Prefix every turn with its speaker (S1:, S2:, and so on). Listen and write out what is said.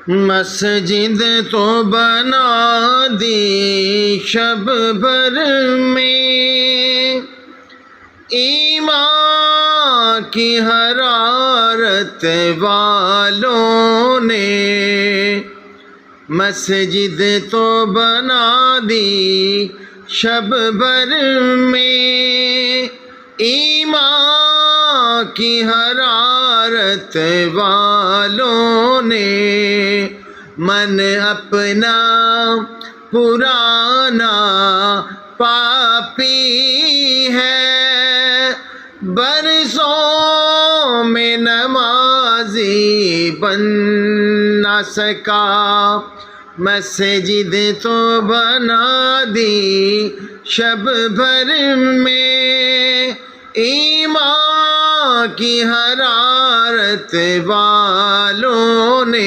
S1: مسجد تو بنا دی شب بھر میں، ایمان کی حرارت والوں نے۔ مسجد تو بنا دی شب بھر میں، ایمان کی حرارت والوں نے۔ من اپنا پرانا پاپی ہے، برسوں میں نمازی بن نہ سکا۔ مسجد تو بنا دی شب بھر میں، ایمان کی حرارت والوں نے۔